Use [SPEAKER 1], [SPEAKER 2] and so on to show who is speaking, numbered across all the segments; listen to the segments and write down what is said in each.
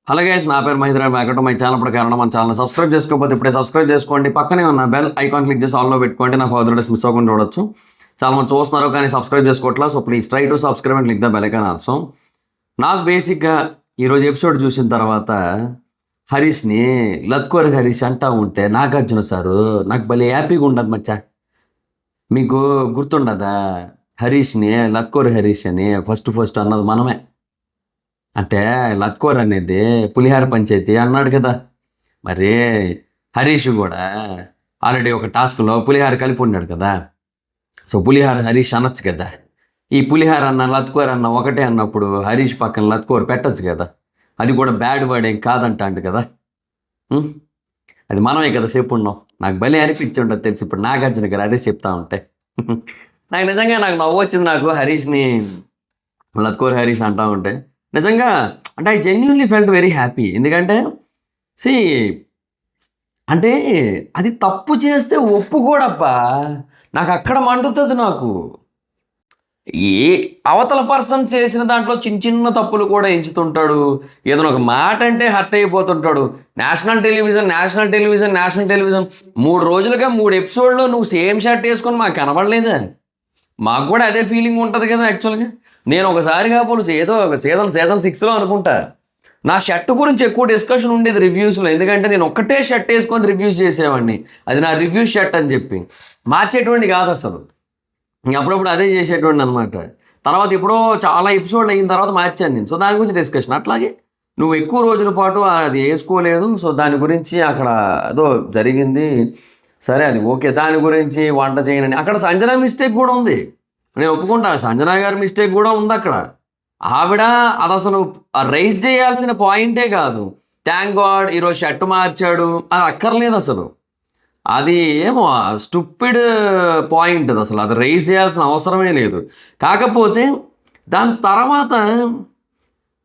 [SPEAKER 1] Hello guys, నా పేరు Mahendra. Welcome to my channel. ప్రకారం మన ఛానల్ సబ్స్క్రైబ్ చేసుకోకపోతే ఇప్పుడే సబ్స్క్రైబ్ చేసుకోండి. పక్కనే ఉన్న బెల్ ఐకాన్ క్లిక్ చేసి ఆల్లో పెట్టుకోండి. నా ఫర్దర్ డేస్ మిస్ అవ్వకుండా చూడొచ్చు. చాలా మంది చూస్తున్నారు కానీ సబ్స్క్రైబ్ చేసుకోవట్లేదు. So please try to subscribe and click the bell icon also. నాకు బేసిక్గా ఈరోజు ఎపిసోడ్ చూసిన తర్వాత హరీష్ని లత్కోర్ హరీష్ అంటా ఉంటే నాగార్జున సారు నాకు భలే హ్యాపీగా ఉండదు మచ్చా. మీకు గుర్తుండదా? హరీష్ని లత్కోర్ హరీష్ అని ఫస్ట్ అన్నది మనమే. అంటే లత్కోర్ అనేది పులిహార పంచాయతీ అన్నాడు కదా. మరి హరీష్ కూడా ఆల్రెడీ ఒక టాస్క్లో పులిహార కలిపి ఉన్నాడు కదా. సో పులిహార హరీష్ అనొచ్చు కదా. ఈ పులిహార అన్న లత్కోర్ అన్న ఒకటే అన్నప్పుడు హరీష్ పక్కన లత్కోర్ పెట్టచ్చు కదా. అది కూడా బ్యాడ్ వర్డ్ ఏం కాదంటాండు కదా. అది మనమే కదా చెప్పు ఉన్నాం. నాకు భలే అనిపించి ఉంటుంది తెలుసు. ఇప్పుడు నాగార్జున గారు అదే చెప్తా ఉంటే నాకు నిజంగా నవ్వు వచ్చింది. నాకు హరీష్ని లత్కోర్ హరీష్ అంటా ఉంటే నిజంగా అంటే I genuinely felt very happy. ఎందుకంటే సి అంటే అది తప్పు చేస్తే ఒప్పుకోడబ్బా. నాకు అక్కడ మండుతుంది. నాకు ఏ అవతల పర్సన్ చేసిన దాంట్లో చిన్న చిన్న తప్పులు కూడా ఎంచుతుంటాడు. ఏదైనా ఒక మాట అంటే హర్ట్ అయిపోతుంటాడు. నేషనల్ టెలివిజన్ 3 రోజులుగా 3 ఎపిసోడ్లో నువ్వు సేమ్ షర్ట్ వేసుకొని మాకు కనబడలేదా? మాకు కూడా అదే ఫీలింగ్ ఉంటుంది కదా. యాక్చువల్గా నేను ఒకసారి కాపోతే ఏదో ఒక సీజన్ 6లో అనుకుంటా నా షర్ట్ గురించి ఎక్కువ డిస్కషన్ ఉండేది రివ్యూస్లో. ఎందుకంటే నేను ఒక్కటే షర్ట్ వేసుకొని రివ్యూస్ చేసేవాడిని. అది నా రివ్యూ షర్ట్ అని చెప్పి మార్చేటువంటి కాదు అసలు. అప్పుడప్పుడు అదే చేసేటువంటి అనమాట. తర్వాత ఎప్పుడో చాలా ఎపిసోడ్లు అయిన తర్వాత మార్చాను నేను. సో దాని గురించి డిస్కషన్. అట్లాగే నువ్వు ఎక్కువ రోజుల పాటు అది వేసుకోలేదు. సో దాని గురించి అక్కడ ఏదో జరిగింది. సరే అది ఓకే. దాని గురించి వంట చేయనని అక్కడ సంజన మిస్టేక్ కూడా ఉంది. నేను ఒప్పుకుంటా. సంజన గారి మిస్టేక్ కూడా ఉంది అక్కడ. ఆవిడ అది అసలు రైజ్ చేయాల్సిన పాయింటే కాదు. థ్యాంక్ గాడ్ ఈరోజు షర్ట్ మార్చాడు అది అక్కర్లేదు అసలు. అది ఏమో స్టూపిడ్ పాయింట్. అది అసలు అది రైజ్ చేయాల్సిన అవసరమే లేదు. కాకపోతే దాని తర్వాత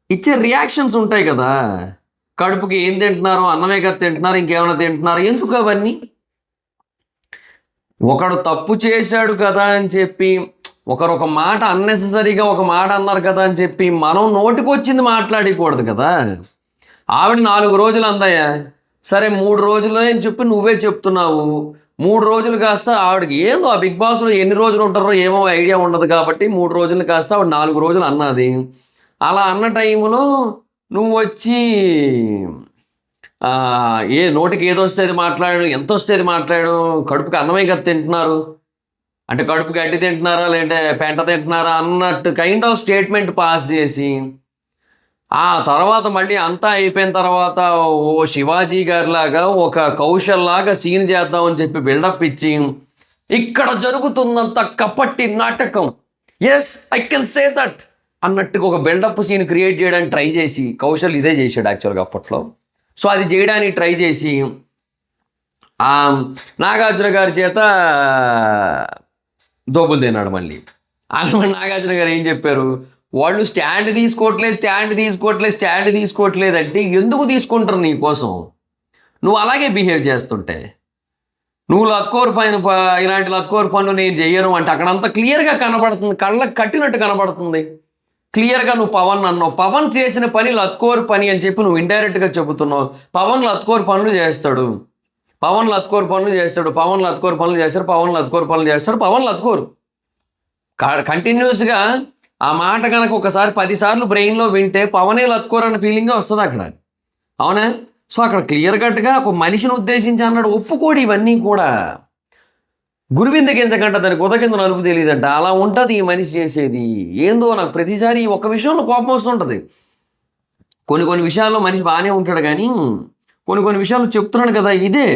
[SPEAKER 1] ఇచ్చే రియాక్షన్స్ ఉంటాయి కదా. కడుపుకి ఏం తింటున్నారు? అన్నమే కదా తింటున్నారు, ఇంకేమైనా తింటున్నారు? ఎందుకు అవన్నీ? ఒకడు తప్పు చేశాడు కదా అని చెప్పి ఒకరు ఒక మాట అన్నెసెసరీగా ఒక మాట అన్నారు కదా అని చెప్పి మనం నోటికొచ్చింది మాట్లాడకూడదు కదా. ఆవిడ 4 రోజులు అందయ్యా. సరే 3 రోజులు అని చెప్పి నువ్వే చెప్తున్నావు. 3 రోజులు కాస్త ఆవిడకి ఏదో ఆ బిగ్ బాస్లో ఎన్ని రోజులు ఉంటారో ఏమో ఐడియా ఉండదు కాబట్టి 3 రోజులు కాస్త ఆవిడ 4 రోజులు అన్నది. అలా అన్న టైంలో నువ్వు వచ్చి నోటికి ఏదో వస్తే అది మాట్లాడు, ఎంత వస్తే అది మాట్లాడు. కడుపుకి అన్నమే కదా తింటున్నారు అంటే కడుపుకి గడ్డి తింటున్నారా లేదంటే పెంట తింటున్నారా అన్నట్టు కైండ్ ఆఫ్ స్టేట్మెంట్ పాస్ చేసి ఆ తర్వాత మళ్ళీ అంతా అయిపోయిన తర్వాత ఓ శివాజీ గారిలాగా ఒక కౌశల్ లాగా సీన్ చేద్దామని చెప్పి బిల్డప్ ఇచ్చి ఇక్కడ జరుగుతున్నంత కపట్టి నాటకం, yes I can say that అన్నట్టుగా ఒక బిల్డప్ సీన్ క్రియేట్ చేయడానికి ట్రై చేసి కౌశల్ ఇదే చేశాడు యాక్చువల్గా అప్పట్లో. సో అది చేయడానికి ట్రై చేసి నాగార్జున గారి చేత దోబులు తిన్నాడు మళ్ళీ. నాగార్జున గారు ఏం చెప్పారు? వాళ్ళు స్టాండ్ తీసుకోవట్లేదు అంటే ఎందుకు తీసుకుంటారు నీ కోసం? నువ్వు అలాగే బిహేవ్ చేస్తుంటే నువ్వు లత్కోర్ పైన ఇలాంటి లత్కోర్ పనులు నేను చెయ్యను అంటే అక్కడంతా క్లియర్గా కనబడుతుంది, కళ్ళకు కట్టినట్టు కనబడుతుంది. క్లియర్గా నువ్వు పవన్ అన్నావు. పవన్ చేసిన పని లత్కోర్ పని అని చెప్పి నువ్వు ఇండైరెక్ట్గా చెబుతున్నావు. పవన్ లత్కోర్ పనులు చేస్తాడు. పవన్ లత్కోర్ కంటిన్యూస్గా ఆ మాట కనుక ఒకసారి 10 సార్లు బ్రెయిన్లో వింటే పవనే లత్కోర్ అన్న ఫీలింగే వస్తుంది అక్కడ. అవునా? సో అక్కడ క్లియర్ కట్గా ఒక మనిషిని ఉద్దేశించి అన్నాడు. ఒప్పుకోడు ఇవన్నీ కూడా. గురువింద గింజకంట దానికి ఉదకింద నలుపు తెలియదంట. అలా ఉంటుంది ఈ మనిషి చేసేది. ఏందో నాకు ప్రతిసారి ఒక విషయంలో కోపం వస్తుంటుంది. కొన్ని విషయాల్లో మనిషి బాగానే ఉంటాడు కానీ కొన్ని విషయాలు చెప్తున్నాడు కదా. ఇదే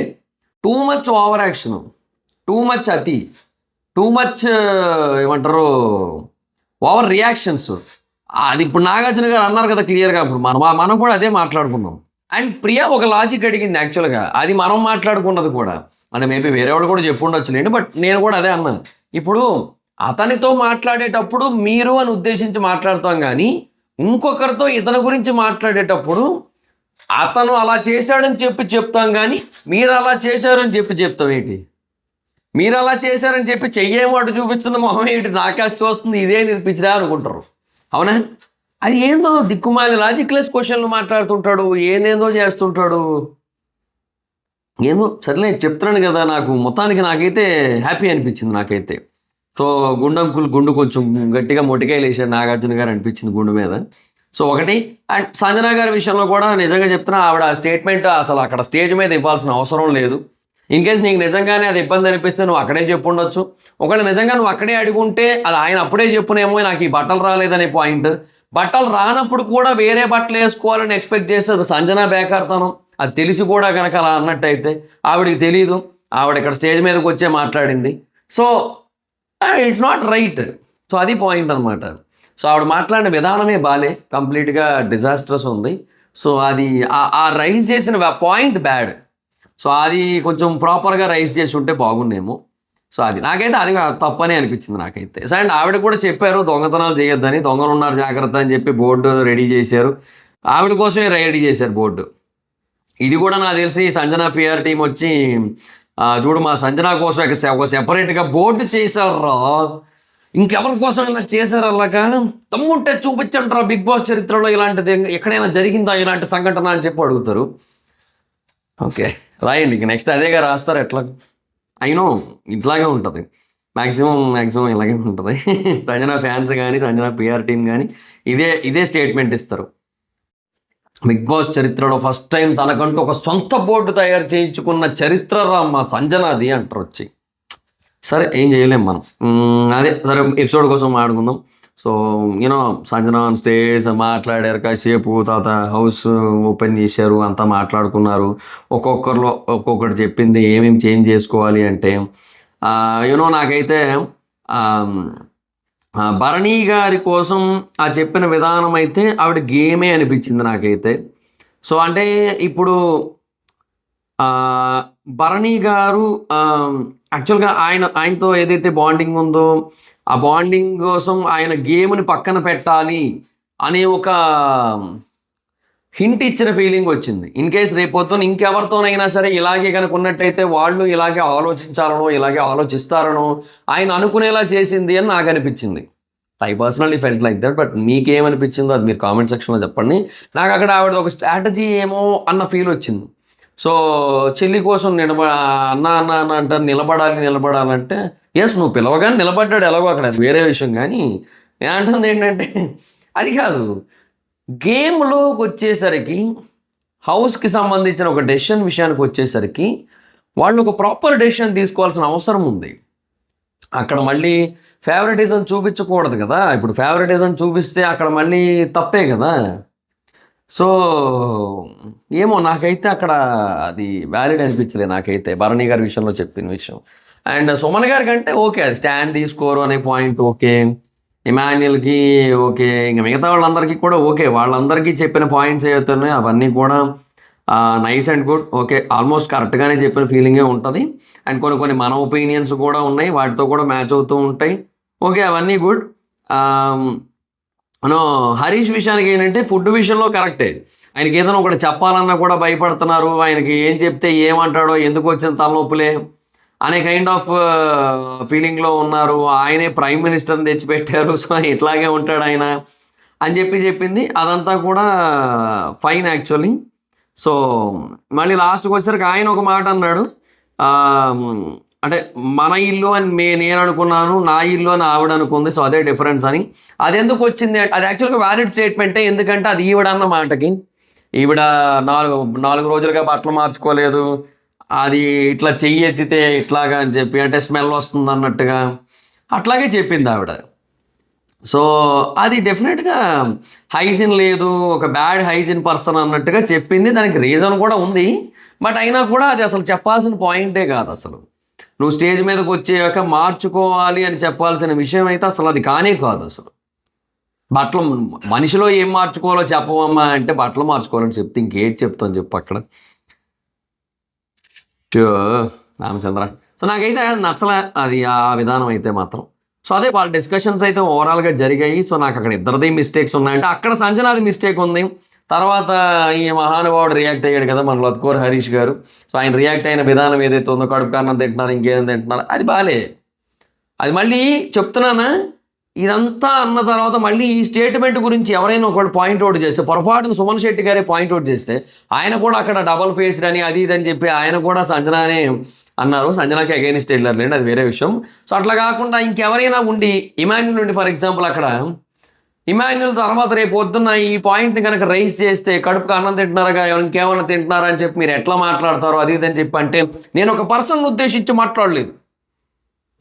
[SPEAKER 1] too much over action, too much అతి, టూ మచ్ ఏమంటారు ఓవర్ రియాక్షన్స్. అది ఇప్పుడు నాగార్జున గారు అన్నారు కదా క్లియర్గా. ఇప్పుడు మనం కూడా అదే మాట్లాడుకున్నాం. అండ్ ప్రియా ఒక లాజిక్ అడిగింది యాక్చువల్గా. అది మనం మాట్లాడుకున్నది కూడా. అంటే మేబీ వేరేవాడు కూడా చెప్పుండొచ్చులేండి. బట్ నేను కూడా అదే అన్నా. ఇప్పుడు అతనితో మాట్లాడేటప్పుడు మీరు అని ఉద్దేశించి మాట్లాడతాం కానీ ఇంకొకరితో ఇతని గురించి మాట్లాడేటప్పుడు అతను అలా చేశాడని చెప్పి చెప్తాం కానీ మీరు అలా చేశారని చెప్పి చెప్తాం ఏంటి? మీరు అలా చేశారని చెప్పి చెయ్యేమో అటు చూపిస్తున్న మొహం ఏంటి నాకాస్తి వస్తుంది ఇదే నేర్పించరా అనుకుంటారు. అవునా? అది ఏందో దిక్కుమాలి లాజిక్లెస్ క్వశ్చన్లు మాట్లాడుతుంటాడు, ఏందేందో చేస్తుంటాడు. ఏందో సర్లే చెప్తున్నాను కదా, నాకు మొత్తానికి నాకైతే హ్యాపీ అనిపించింది నాకైతే. సో గుండంకుల్ గుండు కొంచెం గట్టిగా మొటికాయలు వేసాడు నాగార్జున గారు అనిపించింది గుండు మీద. సో ఒకటి. అండ్ సంజన గారి విషయంలో కూడా నిజంగా చెప్తున్నా, ఆవిడ స్టేట్మెంట్ అసలు అక్కడ స్టేజ్ మీద ఇవ్వాల్సిన అవసరం లేదు. ఇన్ కేస్ నీకు నిజంగానే అది ఇబ్బంది అనిపిస్తే నువ్వు అక్కడే చెప్పుండొచ్చు. ఒకవేళ నిజంగా నువ్వు అక్కడే అడుగుంటే అది ఆయన అప్పుడే చెప్పునేమో, నాకు ఈ బట్టలు రాలేదనే పాయింట్. బట్టలు రానప్పుడు కూడా వేరే బట్టలు వేసుకోవాలని ఎక్స్పెక్ట్ చేస్తే అది సంజన బేకార్తనం. అది తెలిసి కూడా కనుక అలా అన్నట్టయితే, ఆవిడకి తెలీదు, ఆవిడ ఇక్కడ స్టేజ్ మీదకి వచ్చే మాట్లాడింది. So it's not right. So అది పాయింట్ అనమాట. సో ఆవిడ మాట్లాడిన విధానమే బాలే, కంప్లీట్గా డిజాస్ట్రస్ ఉంది. సో అది ఆ రైజ్ చేసిన పాయింట్ బ్యాడ్. సో అది కొంచెం ప్రాపర్గా రైజ్ చేసి ఉంటే బాగుండేమో. సో అది నాకైతే అది తప్పనే అనిపించింది నాకైతే. సో అండ్ ఆవిడ కూడా చెప్పారు దొంగతనాలు చేయొద్దని, దొంగలు ఉన్నారు జాగ్రత్త అని చెప్పి బోర్డు రెడీ చేశారు. ఆవిడ కోసమే రెడీ చేశారు బోర్డు. ఇది కూడా నాకు తెలిసి సంజన పిఆర్ టీం వచ్చి చూడు మా సంజన కోసం ఒక సెపరేట్గా బోర్డు చేశారు. ఇంకెవరి కోసం ఇలా చేశారు, అలాగా తమ్ముంటే చూపించంటారా బిగ్ బాస్ చరిత్రలో ఇలాంటిది ఎక్కడైనా జరిగిందా ఇలాంటి సంఘటన అని చెప్పి అడుగుతారు. ఓకే రాయండి, ఇంక నెక్స్ట్ అదేగా రాస్తారు. ఎట్లా అయినో ఇట్లాగే ఉంటుంది, మ్యాక్సిమం ఇలాగే ఉంటుంది. సంజన ఫ్యాన్స్ కానీ సంజన పిఆర్ టీం కానీ ఇదే స్టేట్మెంట్ ఇస్తారు. బిగ్ బాస్ చరిత్రలో ఫస్ట్ టైం తనకంటూ ఒక సొంత బోర్డు తయారు చేయించుకున్న చరిత్ర మా సంజనాది అంటారు వచ్చి. సరే ఏం చేయలేం మనం, అదే సరే ఎపిసోడ్ కోసం ఆడుకుందాం. So you know Sanjana on stage మాట్లాడారు కాసేపు, తర్వాత హౌస్ ఓపెన్ చేశారు, అంతా మాట్లాడుకున్నారు. ఒక్కొక్కరిలో ఒక్కొక్కటి చెప్పింది ఏమేమి చేంజ్ చేసుకోవాలి అంటే. యూనో నాకైతే భరణి గారి కోసం ఆ చెప్పిన విధానం అయితే ఆవిడ గేమే అనిపించింది నాకైతే. సో అంటే ఇప్పుడు భరణి గారు యాక్చువల్గా ఆయనతో ఏదైతే బాండింగ్ ఉందో ఆ బాండింగ్ కోసం ఆయన గేమ్ని పక్కన పెట్టాలి అనే ఒక హింట్ ఇచ్చిన ఫీలింగ్ వచ్చింది. ఇన్ కేస్ రేపొద్దున ఇంకెవరితోనైనా సరే ఇలాగే కనుక ఉన్నట్టయితే వాళ్ళు ఇలాగే ఆలోచించాలనో ఇలాగే ఆలోచిస్తారనో ఆయన అనుకునేలా చేసింది అని నాకు అనిపించింది. I personally felt like that. But మీకేమనిపించిందో అది మీరు కామెంట్ సెక్షన్లో చెప్పండి. నాకు అక్కడ ఆవిడ ఒక స్ట్రాటజీ ఏమో అన్న ఫీల్ వచ్చింది. సో చెల్లి కోసం అన్న అంటారు, నిలబడాలంటే ఎస్ నువ్వు పిలవగానే నిలబడ్డాడు ఎలాగో అక్కడ, అది వేరే విషయం. కానీ ఏమంటుంది ఏంటంటే అది కాదు, గేమ్లోకి వచ్చేసరికి హౌస్కి సంబంధించిన ఒక డెసిషన్ విషయానికి వచ్చేసరికి వాళ్ళు ఒక ప్రాపర్ డెసిషన్ తీసుకోవాల్సిన అవసరం ఉంది. అక్కడ మళ్ళీ ఫేవరెటిజం చూపించకూడదు కదా. ఇప్పుడు ఫేవరెటిజం చూపిస్తే అక్కడ మళ్ళీ తప్పే కదా. సో ఏమో నాకైతే అక్కడ అది వ్యాలిడ్ అనిపించలేదు నాకైతే భరణి గారి విషయంలో చెప్పిన విషయం. అండ్ సుమన్ గారి కంటే ఓకే, అది స్టాండ్ తీసుకోరు అనే పాయింట్ ఓకే, ఇమాన్యుల్కి ఓకే, ఇంకా మిగతా వాళ్ళందరికీ కూడా ఓకే, వాళ్ళందరికీ చెప్పిన పాయింట్స్ ఏవైతున్నాయి అవన్నీ కూడా nice and good. Okay, almost కరెక్ట్గానే చెప్పిన ఫీలింగే ఉంటుంది. అండ్ కొన్ని మన ఒపీనియన్స్ కూడా ఉన్నాయి, వాటితో కూడా మ్యాచ్ అవుతూ ఉంటాయి. ఓకే, అవన్నీ గుడ్. హరీష్ విషయానికి ఏంటంటే ఫుడ్ విషయంలో కరెక్టే. ఆయనకి ఏదైనా ఒకటి చెప్పాలన్నా కూడా భయపడుతున్నారు. ఆయనకి ఏం చెప్తే ఏమంటాడో, ఎందుకు వచ్చిన తలనొప్పులే అనే కైండ్ ఆఫ్ ఫీలింగ్లో ఉన్నారు. ఆయనే ప్రైమ్ మినిస్టర్ని తెచ్చిపెట్టారు, సో ఇట్లాగే ఉంటాడు ఆయన అని చెప్పింది. అదంతా కూడా ఫైన్ యాక్చువల్లీ. సో మళ్ళీ లాస్ట్కి వచ్చేసరికి ఆయన ఒక మాట అన్నాడు, అంటే మన ఇల్లు అని నేను అనుకున్నాను, నా ఇల్లు అని ఆవిడ అనుకుంది, సో అదే డిఫరెన్స్ అని. అది ఎందుకు వచ్చింది, అది యాక్చువల్గా వ్యాలిడ్ స్టేట్మెంటే. ఎందుకంటే అది ఈవిడ అన్న మాటకి, ఈవిడ 4 రోజులుగా బట్టలు మార్చుకోలేదు, అది ఇట్లా చెయ్యి ఎత్తితే ఇట్లాగా అని చెప్పి, అంటే స్మెల్ వస్తుంది అన్నట్టుగా అట్లాగే చెప్పింది ఆవిడ. సో అది డెఫినెట్గా హైజీన్ లేదు, ఒక బ్యాడ్ హైజీన్ పర్సన్ అన్నట్టుగా చెప్పింది. దానికి రీజన్ కూడా ఉంది. బట్ అయినా కూడా అది అసలు చెప్పాల్సిన పాయింటే కాదు. అసలు నువ్వు స్టేజ్ మీదకి వచ్చాక మార్చుకోవాలి అని చెప్పాల్సిన విషయం అయితే అసలు అది కానే కాదు. అసలు బట్టలు మనిషిలో ఏం మార్చుకోవాలో చెప్పవమ్మా అంటే బట్టలు మార్చుకోవాలని చెప్తే ఇంకేటి చెప్తాను చెప్పు అక్కడ రామచంద్ర. సో నాకైతే నచ్చలే అది ఆ విధానం అయితే మాత్రం. సో అదే వాళ్ళ డిస్కషన్స్ అయితే ఓవరాల్గా జరిగాయి. సో నాకు అక్కడ ఇద్దరిది మిస్టేక్స్ ఉన్నాయంటే అక్కడ సంజనాది మిస్టేక్ ఉంది. తర్వాత ఈ మహానుభావుడు రియాక్ట్ అయ్యాడు కదా మన లత్కోర్ హరీష్ గారు. సో ఆయన రియాక్ట్ అయిన విధానం ఏదైతే ఉందో, కడుపు కారణం తింటున్నారు ఇంకేం తింటున్నారు, అది బాలే. అది మళ్ళీ చెప్తున్నానా, ఇదంతా అన్న తర్వాత మళ్ళీ ఈ స్టేట్మెంట్ గురించి ఎవరైనా ఒకటి పాయింట్అవుట్ చేస్తే, పొరపాటున సుమన్ శెట్టి గారే పాయింట్అవుట్ చేస్తే, ఆయన కూడా అక్కడ డబల్ ఫేస్డ్ అని అది ఇది అని చెప్పి ఆయన కూడా సంజనానే అన్నారు. సంజనాకి అగైనిస్ట్ వెళ్ళారులేండి, అది వేరే విషయం. సో అట్లా కాకుండా ఇంకెవరైనా ఉండి, ఇమాన్యుల్ ఉండి ఫర్ ఎగ్జాంపుల్ అక్కడ ఇమాన్యుల్ తర్వాత రేపు పొద్దున్న ఈ పాయింట్ని కనుక రైజ్ చేస్తే, కడుపుకి అన్నం తింటున్నారా ఇంకేమన్నా తింటున్నారా అని చెప్పి మీరు ఎట్లా మాట్లాడతారో అది ఇది అని చెప్పి అంటే, నేను ఒక పర్సన్ ఉద్దేశించి మాట్లాడలేదు,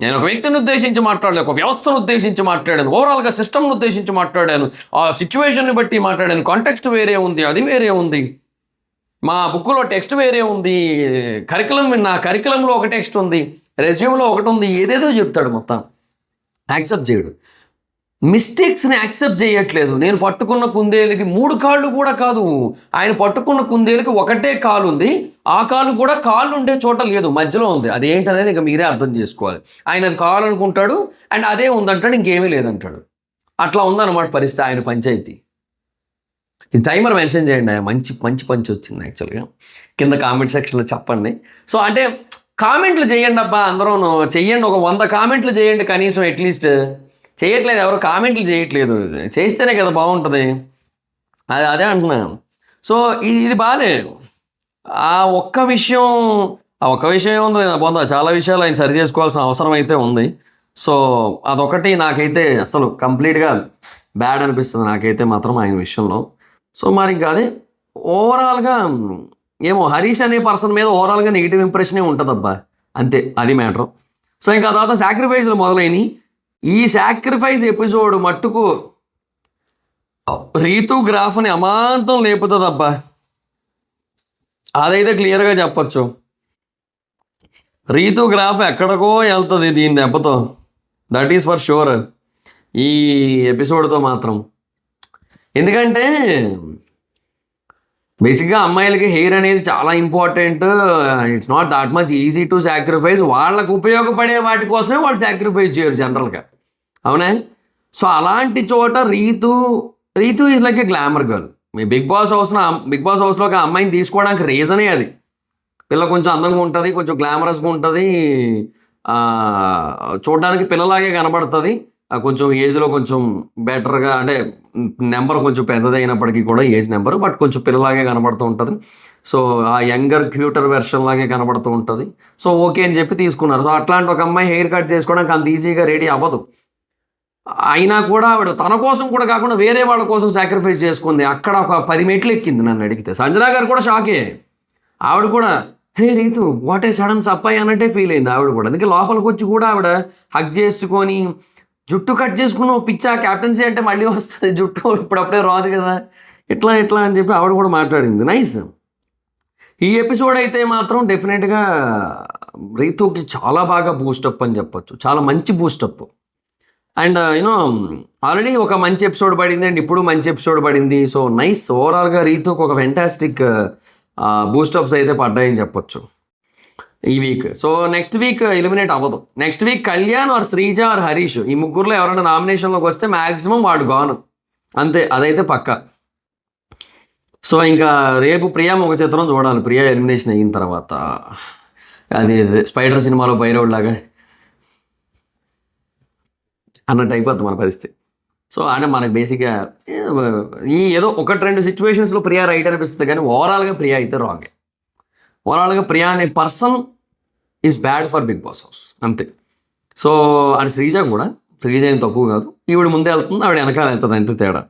[SPEAKER 1] నేను ఒక వ్యక్తిని ఉద్దేశించి మాట్లాడలేదు, ఒక వ్యవస్థను ఉద్దేశించి మాట్లాడాను, ఓవరాల్గా సిస్టమ్ను ఉద్దేశించి మాట్లాడాను, ఆ సిచ్యువేషన్ని బట్టి మాట్లాడాను. కాంటెక్స్ట్ వేరే ఉంది, అది వేరే ఉంది, మా బుక్లో టెక్స్ట్ వేరే ఉంది, కరికులం విన్నా కరికులంలో ఒక టెక్స్ట్ ఉంది, రెజ్యూమ్లో ఒకటి ఉంది, ఏదేదో చెప్తాడు, మొత్తం యాక్సెప్ట్ చేయడు. మిస్టేక్స్ని యాక్సెప్ట్ చేయట్లేదు. నేను పట్టుకున్న కుందేలుకి 3 కాళ్ళు కూడా కాదు, ఆయన పట్టుకున్న కుందేలుకి ఒకటే కాలు ఉంది, ఆ కాలు కూడా కాళ్ళు ఉండే చోట లేదు, మధ్యలో ఉంది. అదేంటనేది ఇక మీరే అర్థం చేసుకోవాలి. ఆయన అది కావాలనుకుంటాడు అండ్ అదే ఉందంటాడు, ఇంకేమీ లేదంటాడు. అట్లా ఉందన్నమాట పరిస్థితి ఆయన పంచాయతీ. ఈ టైమర్ మెన్షన్ చేయండి, మంచి మంచి పంచి వచ్చింది యాక్చువల్గా, కింద కామెంట్ సెక్షన్లో చెప్పండి. సో అంటే కామెంట్లు చేయండి అబ్బా, అందరూ చెయ్యండి, ఒక 100 కామెంట్లు చేయండి కనీసం, అట్లీస్ట్. చేయట్లేదు, ఎవరు కామెంట్లు చేయట్లేదు, చేస్తేనే కదా బాగుంటుంది, అదే అంటున్నాను. సో ఇది బాగాలేదు. ఆ ఒక్క విషయం ఏముంది పొందా, చాలా విషయాలు ఆయన సరి చేసుకోవాల్సిన అవసరం అయితే ఉంది. సో అదొకటి నాకైతే అసలు కంప్లీట్గా బ్యాడ్ అనిపిస్తుంది నాకైతే మాత్రం ఆయన విషయంలో. సో మరి ఇంకా అదే ఓవరాల్గా ఏమో హరీష్ అనే పర్సన్ మీద ఓవరాల్గా నెగిటివ్ ఇంప్రెషనే ఉంటుందబ్బా, అంతే, అది మ్యాటర్. సో ఇంకా తర్వాత సాక్రిఫైస్లు మొదలైనవి. ఈ సాక్రిఫైస్ ఎపిసోడ్ మట్టుకు రీతు గ్రాఫ్ని అమాంతం లేపుతుందబ్బా, అదైతే క్లియర్గా చెప్పచ్చు. రీతు గ్రాఫ్ ఎక్కడికో వెళ్తుంది దీని దెబ్బతో, దట్ ఈస్ ఫర్ షూర్ ఈ ఎపిసోడ్తో మాత్రం. ఎందుకంటే బేసిక్గా అమ్మాయిలకి హెయిర్ అనేది చాలా important, it's not that much easy to sacrifice. వాళ్ళకు ఉపయోగపడే వాటి కోసమే వాళ్ళు సాక్రిఫైస్ చేయరు జనరల్గా, అవునా? సో అలాంటి చోట Ritu is like a glamour girl. మీ బిగ్ బాస్ హౌస్లోకి ఆ అమ్మాయిని తీసుకోవడానికి రీజనే అది. పిల్ల కొంచెం అందంగా ఉంటుంది, కొంచెం గ్లామరస్గా ఉంటుంది, చూడడానికి పిల్లలాగే కనబడుతుంది, కొంచెం ఏజ్లో కొంచెం బెటర్గా, అంటే నెంబర్ కొంచెం పెద్దదైనప్పటికీ కూడా ఏజ్ నెంబర్, బట్ కొంచెం పిల్లలాగే కనబడుతూ ఉంటుంది. సో ఆ యంగర్ క్యూటర్ వెర్షన్ లాగే కనబడుతూ ఉంటుంది. సో ఓకే అని చెప్పి తీసుకున్నారు. సో అట్లాంటి ఒక అమ్మాయి హెయిర్ కట్ చేసుకోవడానికి అంత ఈజీగా రెడీ అవ్వదు. అయినా కూడా ఆవిడ తన కోసం కూడా కాకుండా వేరే వాళ్ళ కోసం సాక్రిఫైస్ చేసుకుంది. అక్కడ ఒక 10 మెట్లు ఎక్కింది నన్ను అడిగితే. సంజనా గారు కూడా షాకే, ఆవిడ కూడా హే రీతు వాట్ ఏ సడన్ సప్పాయి అన్నట్టే ఫీల్ అయింది ఆవిడ కూడా. అందుకే లోపలికి వచ్చి కూడా ఆవిడ హగ్ చేసుకొని జుట్టు కట్ చేసుకుని పిచ్చా క్యాప్టెన్సీ అంటే మళ్ళీ వస్తుంది, జుట్టు ఇప్పుడప్పుడే రాదు కదా, ఇట్లా అని చెప్పి ఆవిడ కూడా మాట్లాడింది. నైస్. ఈ ఎపిసోడ్ అయితే మాత్రం డెఫినెట్గా రీతుకి చాలా బాగా బూస్టప్ అని చెప్పొచ్చు, చాలా మంచి బూస్టప్. అండ్ యూనో ఆల్రెడీ ఒక మంచి ఎపిసోడ్ పడింది అండ్ ఇప్పుడు మంచి ఎపిసోడ్ పడింది. సో నైస్, ఓవరాల్గా రీతుకి ఒక ఫెంటాస్టిక్ బూస్టప్స్ అయితే పడ్డాయని చెప్పొచ్చు ఈ week. So next week eliminate అవ్వదు. Next week Kalyan or Sreeja or Harish, ఈ ముగ్గురులో ఎవరైనా నామినేషన్లోకి వస్తే మ్యాక్సిమం వాడు గాను, అంతే, అదైతే పక్క. సో ఇంకా రేపు ప్రియా ఒక చిత్రం చూడాలి. ప్రియా ఎలిమినేషన్ అయిన తర్వాత అది స్పైడర్ సినిమాలో బైరవుడ్ అన్నట్టు అయిపోద్ది మన పరిస్థితి. సో అంటే మనకి బేసిక్గా ఈ ఏదో 1-2 సిచ్యువేషన్స్లో ప్రియా రైట్ అనిపిస్తుంది, కానీ ఓవరాల్గా ప్రియా అయితే రాంగే. ఓవరాల్గా ప్రియా అనే person is bad for Bigg Boss house, అంతే. సో అది శ్రీజ ఏం తక్కువ కాదు. ఈవిడ ముందే వెళ్తుంది, ఆవిడ వెనకాల వెళ్తుంది, అంతే తేడా.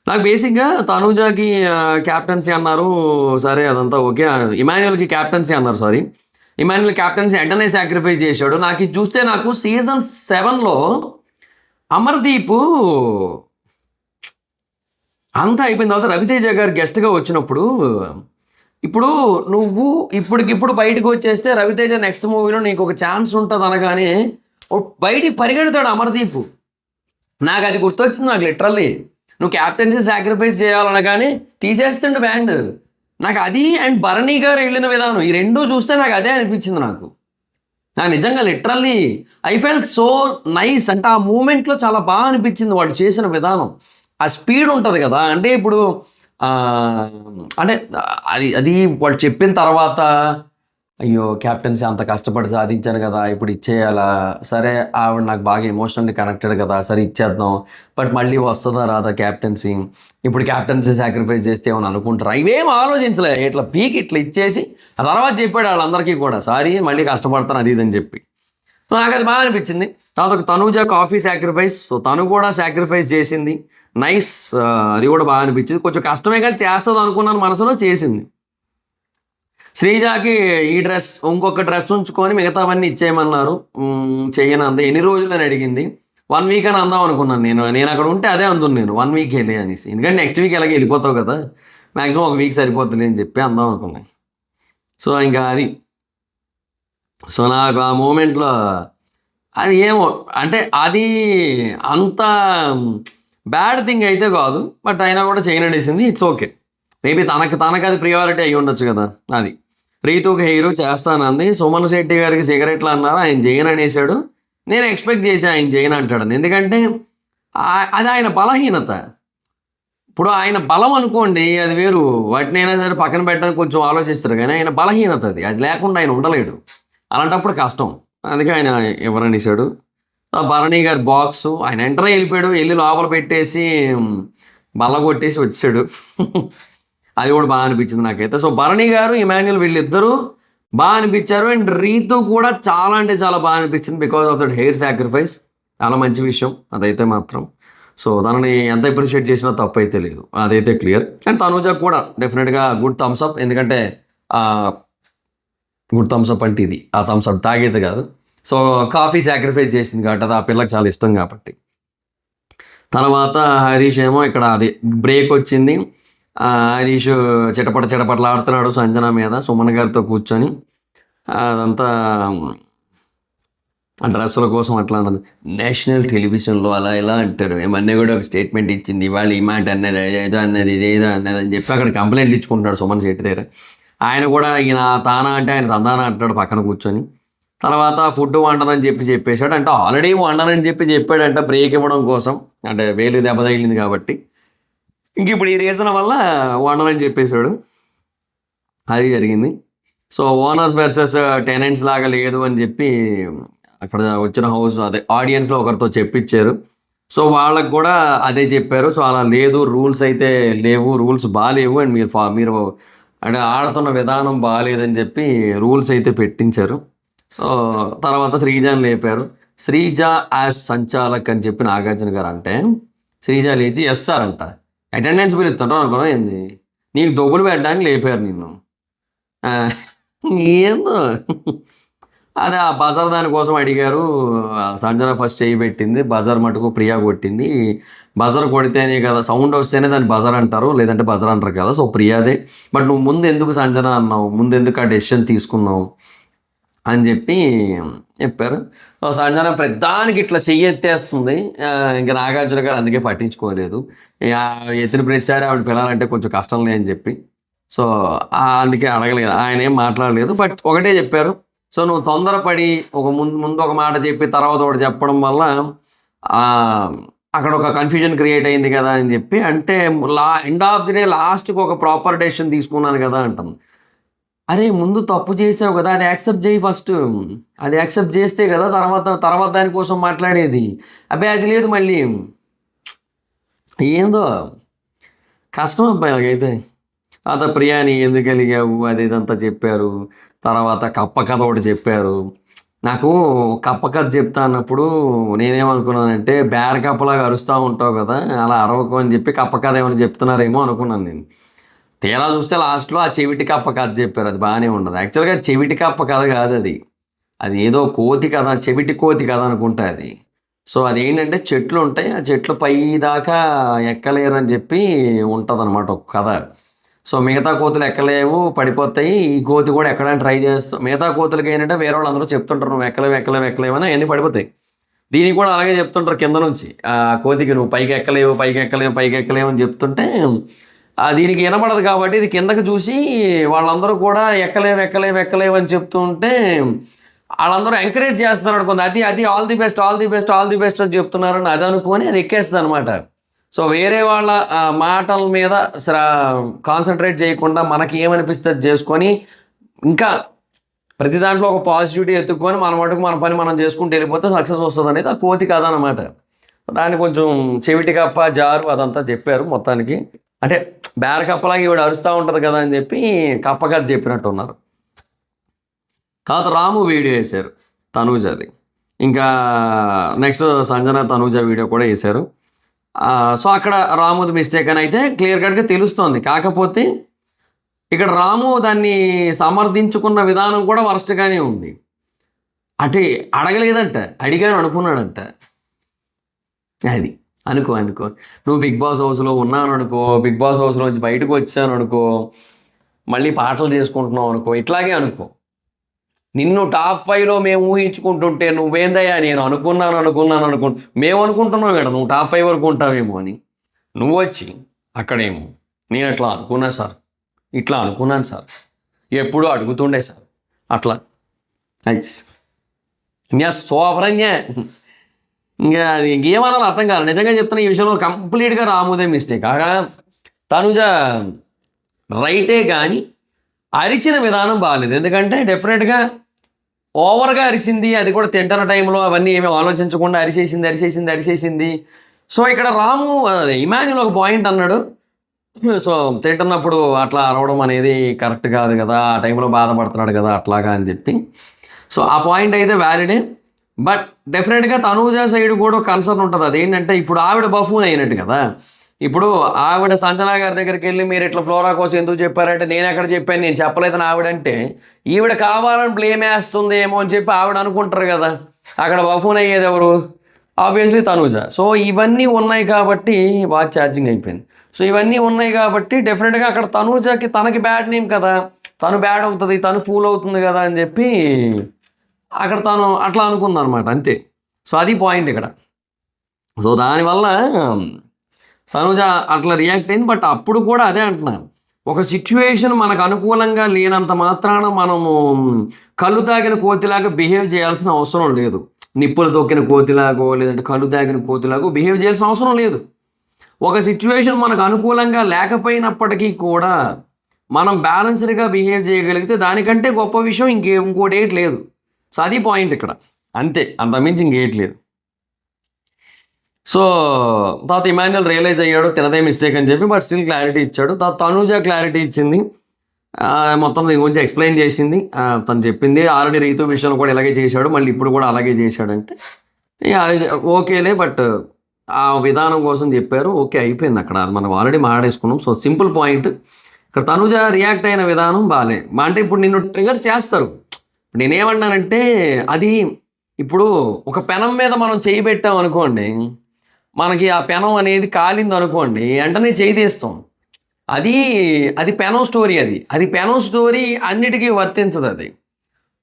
[SPEAKER 1] నాకు బేసిక్గా తనూజాకి క్యాప్టెన్సీ అన్నారు, సరే అదంతా ఓకే. ఇమాన్యుయల్కి క్యాప్టెన్సీ అన్నారు, సారీ, ఇమాన్యుయల్ క్యాప్టెన్సీ వెంటనే సాక్రిఫైస్ చేశాడు. నాకు ఇది చూస్తే నాకు సీజన్ 7లో అమర్దీప్ అంతా అయిపోయిన తర్వాత రవితేజ గారు గెస్ట్గా వచ్చినప్పుడు, ఇప్పుడు నువ్వు ఇప్పటికిప్పుడు బయటకు వచ్చేస్తే రవితేజ నెక్స్ట్ మూవీలో నీకు ఒక ఛాన్స్ ఉంటుంది అనగానే బయటికి పరిగెడతాడు అమర్దీప్. నాకు అది గుర్తొచ్చింది, నాకు లిటరల్లీ నువ్వు క్యాప్టెన్సీ సాక్రిఫైస్ చేయాలనగానే తీసేస్తుండే బ్యాండ్. నాకు అది అండ్ భరణి గారు వెళ్ళిన విధానం, ఈ రెండూ చూస్తే నాకు అదే అనిపించింది. నాకు నిజంగా literally I felt so nice. అంటే ఆ మూమెంట్లో చాలా బాగా అనిపించింది వాళ్ళు చేసిన విధానం. ఆ స్పీడ్ ఉంటుంది కదా, అంటే ఇప్పుడు అంటే అది వాళ్ళు చెప్పిన తర్వాత అయ్యో క్యాప్టెన్సీ అంత కష్టపడి సాధించాను కదా ఇప్పుడు ఇచ్చేయాలా, సరే ఆవిడ నాకు బాగా ఎమోషనల్లీ కనెక్టెడ్ కదా సరే ఇచ్చేద్దాం, బట్ మళ్ళీ వస్తుందా రాదా క్యాప్టెన్సీ, ఇప్పుడు క్యాప్టెన్సీ సాక్రిఫైస్ చేస్తే ఏమని అనుకుంటారా, ఇవేం ఆలోచించలే, ఇట్లా పీక్ ఇట్లా ఇచ్చేసి ఆ తర్వాత చెప్పాడు వాళ్ళందరికీ కూడా సారీ మళ్ళీ కష్టపడతాను అది ఇదని చెప్పి. సో నాకు అది బాగా అనిపించింది. తర్వాత తనుజ కాఫీ సాక్రిఫైస్, సో తను కూడా సాక్రిఫైస్ చేసింది, నైస్, అది కూడా బాగా అనిపించింది. కొంచెం కష్టమే కానీ చేస్తుంది అనుకున్నాను మనసులో, చేసింది. శ్రీజాకి ఈ డ్రెస్ ఇంకొక డ్రెస్ ఉంచుకొని మిగతావన్నీ ఇచ్చేయమన్నారు, చెయ్యను అంది. ఎన్ని రోజులు అని అడిగింది, 1 వీక్ అని అందాం అనుకున్నాను నేను అక్కడ ఉంటే అదే అందును నేను 1 వీక్ వెళ్ళి అనేసి, ఎందుకంటే నెక్స్ట్ వీక్ ఎలాగే వెళ్ళిపోతావు కదా మ్యాక్సిమం 1 వీక్ సరిపోతుంది అని చెప్పి అందాం అనుకున్నాను. సో ఇంకా అది, సో నాకు ఆ మూమెంట్లో అది ఏమో అంటే అది అంత బ్యాడ్ థింగ్ అయితే కాదు, బట్ అయినా కూడా చేయనడేసింది, ఇట్స్ ఓకే. మేబీ తనకు అది ప్రియారిటీ అయ్యి ఉండొచ్చు కదా. అది రీతుకి హెయిర్ చేస్తానంది, సుమన్ శెట్టి గారికి సిగరెట్లు అన్నారు, ఆయన జైన్ అనేసాడు. నేను ఎక్స్పెక్ట్ చేసి ఆయన జైన్ అంటాడు, ఎందుకంటే అది ఆయన బలహీనత. ఇప్పుడు ఆయన బలం అనుకోండి అది వేరు, వాటినైనా సరే పక్కన పెట్టడానికి కొంచెం ఆలోచిస్తారు, కానీ ఆయన బలహీనత అది లేకుండా ఆయన ఉండలేడు, అలాంటప్పుడు కష్టం. అందుకే ఆయన ఎవరనేసాడు. భరణి గారి బాక్స్ ఆయన ఎంటర్ వెళ్ళిపోయాడు, వెళ్ళి లోపల పెట్టేసి బల్ల కొట్టేసి వచ్చాడు. అది కూడా బాగా అనిపించింది నాకైతే. సో భరణి గారు ఇమాన్యుల్ వీళ్ళిద్దరూ బాగా అనిపించారు, అండ్ రీతు కూడా చాలా అంటే చాలా బాగా అనిపించింది because of that hair sacrifice, చాలా మంచి విషయం అదైతే మాత్రం. సో తనని ఎంత అప్రిషియేట్ చేసినా తప్పు అయితే లేదు, అదైతే క్లియర్. అండ్ తనుజకు కూడా డెఫినెట్గా గుడ్ థమ్స్ అప్, ఎందుకంటే గుడ్ థమ్స్ అప్ అంటే ఇది ఆ థమ్స్ అప్ తాగేది కాదు. సో కాఫీ సాక్రిఫైస్ చేసింది కాబట్టి అది ఆ పిల్లకి చాలా ఇష్టం కాబట్టి. తర్వాత హరీష్ ఏమో ఇక్కడ అది బ్రేక్ వచ్చింది, హరీష్ చిటపటలాడుతున్నాడు సంజన మీద సుమన్ గారితో కూర్చొని, అదంతా ఆ డ్రెస్సుల కోసం అట్లా అన్నది. నేషనల్ టెలివిజన్లో అలా ఎలా అంటారు, ఏమన్నా కూడా ఒక స్టేట్మెంట్ ఇచ్చింది, వాళ్ళు ఈ మాట అన్నది ఏదో అన్నది ఇదేదో అన్నది అని చెప్పి అక్కడ కంప్లైంట్లు ఇచ్చుకుంటాడు సుమన్ శెట్టి దగ్గర. ఆయన కూడా ఈయన తానా అంటే ఆయన తందానా అంటాడు పక్కన కూర్చొని. తర్వాత ఫుడ్ వండనని చెప్పేశాడు, అంటే ఆల్రెడీ వండనని చెప్పాడంట బ్రేక్ ఇవ్వడం కోసం, అంటే వేలు దెబ్బ తగిలింది కాబట్టి. ఇంక ఇప్పుడు ఈ రీజన్ వల్ల వండనని చెప్పేశాడు, అది జరిగింది. సో ఓనర్స్ వర్సెస్ టెనెంట్స్ లాగా లేదు అని చెప్పి అక్కడ వచ్చిన హౌస్ అదే ఆడియన్స్లో ఒకరితో చెప్పించారు. సో వాళ్ళకు కూడా అదే చెప్పారు, సో అలా లేదు, రూల్స్ అయితే లేవు, రూల్స్ బాగాలేవు, అండ్ మీరు అంటే ఆడుతున్న విధానం బాగాలేదని చెప్పి రూల్స్ అయితే పెట్టించారు. సో తర్వాత శ్రీజాని లేపారు, శ్రీజ యాజ్ సంచాలక్ అని చెప్పి నాగార్జున గారు అంటే శ్రీజ లేచి ఎస్ సార్ అంట, అటెండెన్స్ బిల్ ఇస్తుంటారు అనుకున్నా ఏంది, నీకు దొబ్బులు పెట్టడానికి లేపారు నిన్ను, ఏందో అదే ఆ బజార్ దానికోసం అడిగారు. సంజన ఫస్ట్ చేయి పెట్టింది, బజార్ మటుకు ప్రియా కొట్టింది, బజార్ కొడితేనే కదా సౌండ్ వస్తేనే దాన్ని బజార్ అంటారు, లేదంటే బజార్ అంటారు కదా, సో ప్రియాదే, బట్ నువ్వు ముందు ఎందుకు సంజన అన్నావు, ముందు ఎందుకు ఆ డెసిషన్ తీసుకున్నావు అని చెప్పి చెప్పారు. సో సంజన ప్రధానికి ఇట్లా చెయ్యెత్తేస్తుంది, ఇంకా నాగార్జున గారు అందుకే పట్టించుకోలేదు, ఎత్తిన ప్రతిసారి ఆవిడ పిల్లలంటే కొంచెం కష్టం లేదని చెప్పి, సో అందుకే అడగలేదు, ఆయన ఏం మాట్లాడలేదు, బట్ ఒకటే చెప్పారు, సో నువ్వు తొందరపడి ఒక ముందు ఒక మాట చెప్పి తర్వాత ఒకటి చెప్పడం వల్ల అక్కడ ఒక కన్ఫ్యూజన్ క్రియేట్ అయింది కదా అని చెప్పి, అంటే ఎండ్ ఆఫ్ ది డే లాస్ట్కి ఒక ప్రాపర్ డెసిషన్ తీసుకున్నాను కదా అంటుంది. అరే ముందు తప్పు చేసావు కదా, అది యాక్సెప్ట్ చేయి ఫస్ట్, అది యాక్సెప్ట్ చేస్తే కదా తర్వాత దానికోసం మాట్లాడేది, అబ్బాయి అది లేదు మళ్ళీ, ఏందో కష్టం అబ్బాయి అలాగైతే. తర్వాత ప్రియాని ఎందుకు కలిగావు అది ఇదంతా చెప్పారు. తర్వాత కప్ప కథ ఒకటి చెప్పారు. నాకు కప్ప కథ చెప్తా అన్నప్పుడు నేనేమనుకున్నానంటే బేర కప్పలాగా అరుస్తూ ఉంటావు కదా, అలా అరవకు అని చెప్పి కప్ప కథ ఏమైనా చెప్తున్నారేమో అనుకున్నాను నేను. తీరా చూస్తే లాస్ట్లో ఆ చెవిటి కప్ప కథ చెప్పారు, అది బాగానే ఉండదు. యాక్చువల్గా చెవిటి కప్ప కథ కాదు అది ఏదో కోతి కథ, చెవిటి కోతి కథ అనుకుంటా అది. సో అదేంటంటే చెట్లు ఉంటాయి, ఆ చెట్లు పై దాకా ఎక్కలేరు అని చెప్పి ఉంటుంది అనమాట ఒక కథ. సో మిగతా కోతులు ఎక్కలేవు పడిపోతాయి, ఈ కోతి కూడా ఎక్కడానికి ట్రై చేస్తాం, మిగతా కోతులకి ఏంటంటే వేరే వాళ్ళు అందరూ చెప్తుంటారు నువ్వు ఎక్కలేవు అని అవన్నీ పడిపోతాయి. దీనికి కూడా అలాగే చెప్తుంటారు కింద నుంచి, ఆ కోతికి నువ్వు పైకి ఎక్కలేవు అని చెప్తుంటే దీనికి వినపడదు కాబట్టి ఇది కిందకి చూసి వాళ్ళందరూ కూడా ఎక్కలేవు అని చెప్తుంటే వాళ్ళందరూ ఎంకరేజ్ చేస్తున్నారు అనుకుంది, అది ఆల్ ది బెస్ట్ అని చెప్తున్నారని అది అనుకొని అది ఎక్కేస్తుంది అనమాట. సో వేరే వాళ్ళ మాటల మీద కాన్సన్ట్రేట్ చేయకుండా మనకి ఏమనిపిస్తుంది చేసుకొని ఇంకా ప్రతి దాంట్లో ఒక పాజిటివిటీ ఎత్తుక్కొని మన మటుకు మన పని మనం చేసుకుంటూ వెళ్ళిపోతే సక్సెస్ వస్తుంది అనేది ఆ కోతి కథ అనమాట. దాన్ని కొంచెం చెవిటి కప్ప జారు అదంతా చెప్పారు మొత్తానికి. అంటే బేర కప్పలాగా ఈవిడ అరుస్తూ ఉంటుంది కదా అని చెప్పి కప్ప కథ చెప్పినట్టు ఉన్నారు. తర్వాత రాము వీడియో వేశారు తనూజది, ఇంకా నెక్స్ట్ సంజన తనూజ వీడియో కూడా వేశారు. సో అక్కడ రాముది మిస్టేక్ అని అయితే క్లియర్ కట్గా తెలుస్తోంది. కాకపోతే ఇక్కడ రాము దాన్ని సమర్థించుకున్న విధానం కూడా వరస్ట్గానే ఉంది. అంటే అడగలేదంట, అడిగాను అనుకున్నాడంట. అది అనుకో నువ్వు బిగ్ బాస్ హౌస్లో ఉన్నాను అనుకో, బిగ్ బాస్ హౌస్లో నుంచి బయటకు వచ్చాను అనుకో, మళ్ళీ పాటలు చేసుకుంటున్నావు అనుకో, ఇట్లాగే అనుకో. నిన్ను టాప్ 5లో మేము ఊహించుకుంటుంటే నువ్వేందయ్యా నేను అనుకున్నాను మేము అనుకుంటున్నాం కదా నువ్వు టాప్ 5 వరకు ఉంటావేమో అని. నువ్వు వచ్చి అక్కడేమో నేను అట్లా అనుకున్నా సార్, ఇట్లా అనుకున్నాను సార్, ఎప్పుడు అడుగుతుండే సార్ అట్లా ఇంకా సోపరన్యా. ఇంకా ఇంకేమన్నా అర్థం కాదు. నిజంగా చెప్తున్నా, ఈ విషయంలో కంప్లీట్గా రాముదే మిస్టేక్. తనుజ రైటే కానీ అరిచిన విధానం బాగాలేదు. ఎందుకంటే డెఫినెట్గా ఓవర్గా అరిసింది, అది కూడా తింటున్న టైంలో అవన్నీ ఏమీ ఆలోచించకుండా అరిచేసింది. సో ఇక్కడ రాము ఇమాన్యుల్ ఒక పాయింట్ అన్నాడు, సో తింటున్నప్పుడు అట్లా అరవడం అనేది కరెక్ట్ కాదు కదా, ఆ టైంలో బాధపడుతున్నాడు కదా అట్లాగా అని చెప్పి. సో ఆ పాయింట్ అయితే వ్యాలిడే. బట్ డెఫినెట్గా తనూజ సైడ్ కూడా కన్సర్న్ ఉంటుంది. అదేంటంటే ఇప్పుడు ఆవిడ బఫూన్ అయినట్టు కదా. ఇప్పుడు ఆవిడ సంజన గారి దగ్గరికి వెళ్ళి మీరు ఇట్లా ఫ్లోరా కోసం ఎందుకు చెప్పారంటే నేను ఎక్కడ చెప్పాను, నేను చెప్పలేదని ఆవిడంటే ఈవిడ కావాలని బ్లేమ్ వేస్తుంది ఏమో అని చెప్పి ఆవిడ అనుకుంటారు కదా. అక్కడ బఫూన్ అయ్యేది ఎవరు? ఆబ్వియస్లీ తనూజ. సో ఇవన్నీ ఉన్నాయి కాబట్టి వాచ్ ఛార్జింగ్ అయిపోయింది. సో ఇవన్నీ ఉన్నాయి కాబట్టి డెఫినెట్గా అక్కడ తనూజకి తనకి బ్యాడ్ నేమ్ కదా, తను బ్యాడ్ అవుతుంది, తను ఫూల్ అవుతుంది కదా అని చెప్పి అక్కడ తను అట్లా అనుకుందనమాట, అంతే. సో అది పాయింట్ ఇక్కడ. సో దానివల్ల తనుజ అట్లా రియాక్ట్ అయింది. బట్ అప్పుడు కూడా అదే అంటున్నాను, ఒక సిచ్యువేషన్ మనకు అనుకూలంగా లేనంత మాత్రాన మనము కళ్ళు తాగిన కోతిలాగా బిహేవ్ చేయాల్సిన అవసరం లేదు. నిప్పులు తొక్కిన కోతిలాగో లేదంటే కళ్ళు తాగిన కోతిలాగో బిహేవ్ చేయాల్సిన అవసరం లేదు. ఒక సిచ్యువేషన్ మనకు అనుకూలంగా లేకపోయినప్పటికీ కూడా మనం బ్యాలెన్స్డ్గా బిహేవ్ చేయగలిగితే దానికంటే గొప్ప విషయం ఇంకోటి ఏటి లేదు. సో అది పాయింట్ ఇక్కడ, అంతే, అంతమించి ఇంకేటి లేదు. సో తర్వాత ఇమాన్యుల్ రియలైజ్ అయ్యాడు తినదే మిస్టేక్ అని చెప్పి, బట్ స్టిల్ క్లారిటీ ఇచ్చాడు. తర్వాత తనూజ క్లారిటీ ఇచ్చింది, మొత్తం దీని గురించి ఎక్స్ప్లెయిన్ చేసింది. తను చెప్పింది ఆల్రెడీ రీతు విషయంలో కూడా ఇలాగే చేశాడు, మళ్ళీ ఇప్పుడు కూడా అలాగే చేశాడంటే ఓకేలే. బట్ ఆ విధానం కోసం చెప్పారు, ఓకే అయిపోయింది అక్కడ, అది మనం ఆల్రెడీ మాట్లాడేసుకున్నాం. సో సింపుల్ పాయింట్ ఇక్కడ తనూజ రియాక్ట్ అయిన విధానం బాగాలే. అంటే ఇప్పుడు నిన్ను ట్రిగర్ చేస్తారు. నేనేమన్నానంటే అది ఇప్పుడు ఒక పెనం మీద మనం చేయి పెట్టాం అనుకోండి, మనకి ఆ పెనం అనేది కాలింది అనుకోండి, వెంటనే చేయి తీస్తాం. అది పెనం స్టోరీ. అది పెనం స్టోరీ అన్నిటికీ వర్తించదు. అది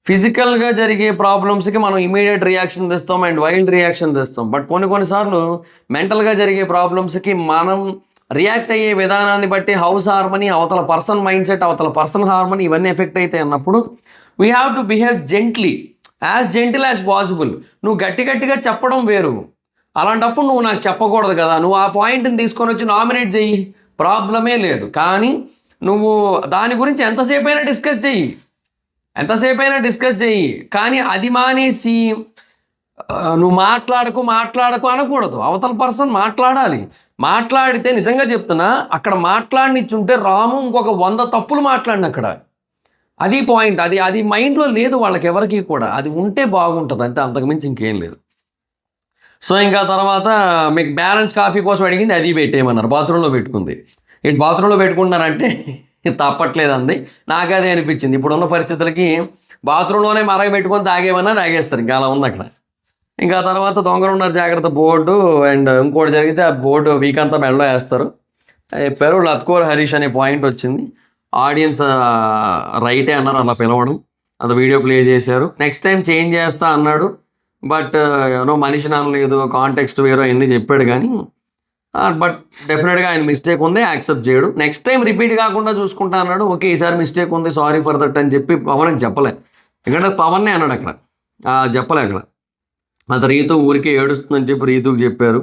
[SPEAKER 1] ఫిజికల్గా జరిగే ప్రాబ్లమ్స్కి మనం ఇమీడియట్ రియాక్షన్ తెస్తాం అండ్ వైల్డ్ రియాక్షన్ తెస్తాం. బట్ కొన్నిసార్లు మెంటల్గా జరిగే ప్రాబ్లమ్స్కి మనం రియాక్ట్ అయ్యే విధానాన్ని బట్టి హౌస్ హార్మనీ, అవతల పర్సన్ మైండ్ సెట్, అవతల పర్సన్ హార్మనీ ఇవన్నీ ఎఫెక్ట్ అవుతాయి అన్నప్పుడు we have to behave gently, as gentle as possible. నువ్వు గట్టిగా చెప్పడం వేరు, అలాంటప్పుడు నువ్వు నాకు చెప్పకూడదు కదా. నువ్వు ఆ పాయింట్ని తీసుకొని వచ్చి నామినేట్ చెయ్యి, ప్రాబ్లమే లేదు. కానీ నువ్వు దాని గురించి ఎంతసేపు అయినా డిస్కస్ చెయ్యి, కానీ అది మానేసి నువ్వు మాట్లాడకు అనకూడదు. అవతల పర్సన్ మాట్లాడితే నిజంగా చెప్తున్నా, అక్కడ మాట్లాడినిచ్చుంటే రాము ఇంకొక 100 తప్పులు మాట్లాడిన అక్కడ. అది పాయింట్. అది మైండ్లో లేదు వాళ్ళకి ఎవరికి కూడా. అది ఉంటే బాగుంటుంది అంతే, అంతకుమించి ఇంకేం లేదు. సో ఇంకా తర్వాత మీకు బ్యాలెన్స్ కాఫీ కోసం అడిగింది, అది పెట్టేయమన్నారు. బాత్రూంలో పెట్టుకుంది. ఇటు బాత్రూంలో పెట్టుకుంటున్నారంటే తప్పట్లేదండి. నాకు అదే అనిపించింది. ఇప్పుడున్న పరిస్థితులకి బాత్రూంలోనే మరగ పెట్టుకొని తాగేమన్నా తాగేస్తారు, ఇంకా అలా ఉంది అక్కడ. ఇంకా తర్వాత దొంగలున్నారు జాగ్రత్త బోర్డు, అండ్ ఇంకోటి జరిగితే ఆ బోర్డు వీక్ అంతా మెడలో వేస్తారు చెప్పారు. లత్కోర్ హరీష్ అనే పాయింట్ వచ్చింది. ఆడియన్స్ రైటే అన్నారు అలా పిలవడం, అది వీడియో ప్లే చేశారు. నెక్స్ట్ టైం చేంజ్ చేస్తా అన్నాడు, బట్ మనిషిని అనలేదు, కాంటెక్స్ట్ వేరో అన్నీ చెప్పాడు. కానీ బట్ డెఫినెట్గా ఆయన మిస్టేక్ ఉంది, యాక్సెప్ట్ చేయడు. నెక్స్ట్ టైం రిపీట్ కాకుండా చూసుకుంటా అన్నాడు. ఓకే ఈసారి మిస్టేక్ ఉంది, సారీ ఫర్ దట్ అని చెప్పి పవన్కి చెప్పలే. ఎందుకంటే పవన్నే అన్నాడు అక్కడ, చెప్పలే అక్కడ. అది రీతు ఊరికే ఏడుస్తుందని చెప్పి రీతుకి చెప్పారు.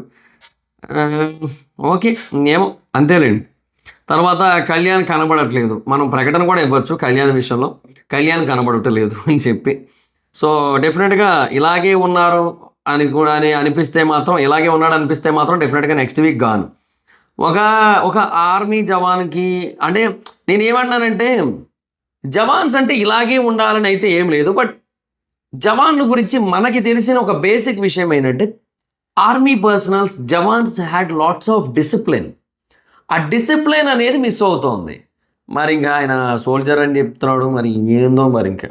[SPEAKER 1] ఓకే ఏమో అంతేలేండి. తర్వాత కళ్యాణ్ కనబడట్లేదు, మనం ప్రకటన కూడా ఇవ్వచ్చు కళ్యాణ్ విషయంలో, కళ్యాణ్ కనబడటలేదు అని చెప్పి. సో డెఫినెట్గా ఇలాగే ఉన్నారు అని అనిపిస్తే మాత్రం, ఇలాగే ఉన్నాడు అనిపిస్తే మాత్రం డెఫినెట్గా నెక్స్ట్ వీక్ గాను. ఒక ఒక ఆర్మీ జవాన్కి అంటే నేను ఏమన్నానంటే, జవాన్స్ అంటే ఇలాగే ఉండాలని అయితే ఏం లేదు, బట్ జవాన్ల గురించి మనకి తెలిసిన ఒక బేసిక్ విషయం ఏంటంటే, army personals jawans had lots of discipline. ఆ డిసిప్లిన్ అనేది మిస్ అవుతోంది. మరి ఇంకా ఆయన సోల్జర్ అని చెప్తున్నాడు, మరి ఏందో మరి ఇంకా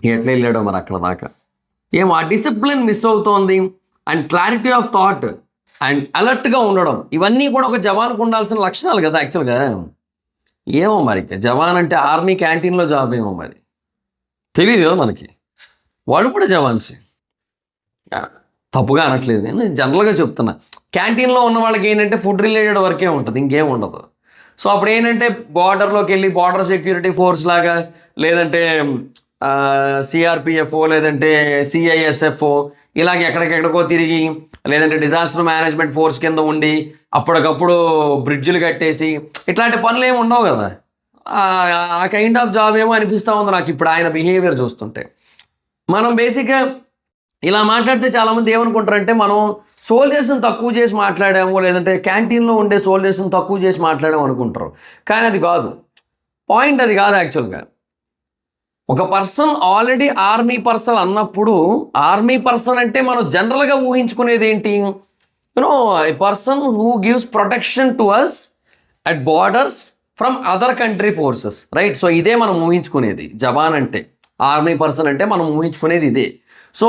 [SPEAKER 1] ఎట్లా వెళ్ళాడో మరి అక్కడ దాకా ఏమో. ఆ డిసిప్లిన్ మిస్ అవుతోంది, and clarity of thought and అలర్ట్గా ఉండడం, ఇవన్నీ కూడా ఒక జవాన్కు ఉండాల్సిన లక్షణాలు కదా యాక్చువల్గా. ఏమో మరి జవాన్ అంటే ఆర్మీ క్యాంటీన్లో జాబ్ ఏమో మరి తెలియదు కదా మనకి. వాళ్ళు కూడా జవాన్సే, తప్పుగా అనట్లేదు, నేను జనరల్గా చెప్తున్నా. క్యాంటీన్లో ఉన్న వాళ్ళకి ఏంటంటే ఫుడ్ రిలేటెడ్ వర్కే ఉంటుంది, ఇంకేం ఉండదు. సో అప్పుడు ఏంటంటే బార్డర్లోకి వెళ్ళి బార్డర్ సెక్యూరిటీ ఫోర్స్ లాగా, లేదంటే సిఆర్పిఎఫ్, లేదంటే సిఐఎస్ఎఫ్, ఇలాగ ఎక్కడికెక్కడికో తిరిగి, లేదంటే డిజాస్టర్ మేనేజ్మెంట్ ఫోర్స్ కింద ఉండి అప్పటికప్పుడు బ్రిడ్జిలు కట్టేసి, ఇట్లాంటి పనులు ఏమి ఉండవు కదా. ఆ కైండ్ ఆఫ్ జాబ్ ఏమో అనిపిస్తూ ఉంది నాకు ఇప్పుడు ఆయన బిహేవియర్ చూస్తుంటే. మనం బేసిక్గా ఇలా మాట్లాడితే చాలామంది ఏమనుకుంటారంటే మనం సోల్జర్స్ని తక్కువ చేసి మాట్లాడాము, లేదంటే క్యాంటీన్లో ఉండే సోల్జర్స్ని తక్కువ చేసి మాట్లాడాము అనుకుంటారు. కానీ అది కాదు, పాయింట్ అది కాదు యాక్చువల్గా. ఒక పర్సన్ ఆల్రెడీ ఆర్మీ పర్సన్ అన్నప్పుడు, ఆర్మీ పర్సన్ అంటే మనం జనరల్గా ఊహించుకునేది ఏంటి, you know a person who gives protection to us at borders from other country forces, right? So ఇదే మనం ఊహించుకునేది జవాన్ అంటే, ఆర్మీ పర్సన్ అంటే మనం ఊహించుకునేది ఇదే. సో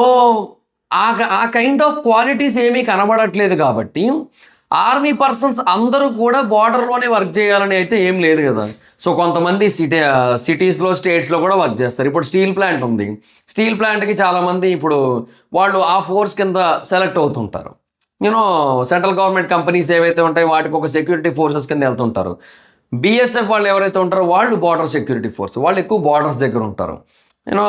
[SPEAKER 1] ఆ కైండ్ ఆఫ్ క్వాలిటీస్ ఏమీ కనబడట్లేదు కాబట్టి ఆర్మీ పర్సన్స్ అందరూ కూడా బార్డర్లోనే వర్క్ చేయాలని అయితే ఏం లేదు కదా. సో కొంతమంది సిటీస్లో, స్టేట్స్లో కూడా వర్క్ చేస్తారు. ఇప్పుడు స్టీల్ ప్లాంట్ ఉంది, స్టీల్ ప్లాంట్కి చాలామంది ఇప్పుడు వాళ్ళు ఆ ఫోర్స్ కింద సెలెక్ట్ అవుతుంటారు. యూనో సెంట్రల్ గవర్నమెంట్ కంపెనీస్ ఏవైతే ఉంటాయో వాటికి ఒక సెక్యూరిటీ ఫోర్సెస్ కింద వెళ్తుంటారు. బిఎస్ఎఫ్ వాళ్ళు ఎవరైతే ఉంటారో వాళ్ళు బార్డర్ సెక్యూరిటీ ఫోర్స్, వాళ్ళు ఎక్కువ బార్డర్స్ దగ్గర ఉంటారు. యూనో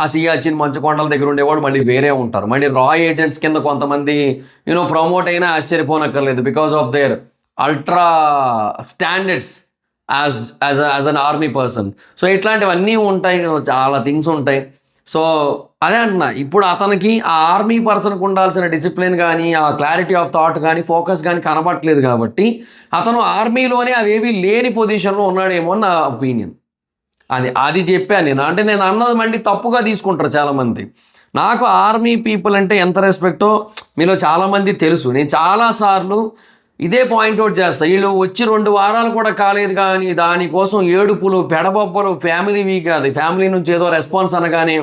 [SPEAKER 1] ఆ సియాచిన్ మంచు కొండల దగ్గర ఉండేవాళ్ళు మళ్ళీ వేరే ఉంటారు. మళ్ళీ రా ఏజెంట్స్ కింద కొంతమంది ప్రమోట్ అయినా ఆశ్చర్యపోనక్కర్లేదు, because of their ultra standards as an army person. So ఇట్లాంటివన్నీ ఉంటాయి, చాలా థింగ్స్ ఉంటాయి. సో అదే అంటున్నా, ఇప్పుడు అతనికి ఆ ఆర్మీ పర్సన్కి ఉండాల్సిన డిసిప్లిన్ కానీ, ఆ క్లారిటీ ఆఫ్ థాట్ కానీ, ఫోకస్ కానీ కనబడట్లేదు కాబట్టి అతను ఆర్మీలోనే అవేవి లేని పొజిషన్లో ఉన్నాడేమో అని నా ఒపీనియన్. అది చెప్పాను నేను. అంటే నేను అన్నది మళ్ళీ తప్పుగా తీసుకుంటారు చాలామంది. నాకు ఆర్మీ పీపుల్ అంటే ఎంత రెస్పెక్టో మీలో చాలామంది తెలుసు. నేను చాలాసార్లు ఇదే పాయింట్అవుట్ చేస్తాను. వీళ్ళు వచ్చి 2 వారాలు కూడా కాలేదు కానీ దానికోసం ఏడుపులు, పెడబొబ్బలు, ఫ్యామిలీ వీక్, అది ఫ్యామిలీ నుంచి ఏదో రెస్పాన్స్ అనగానే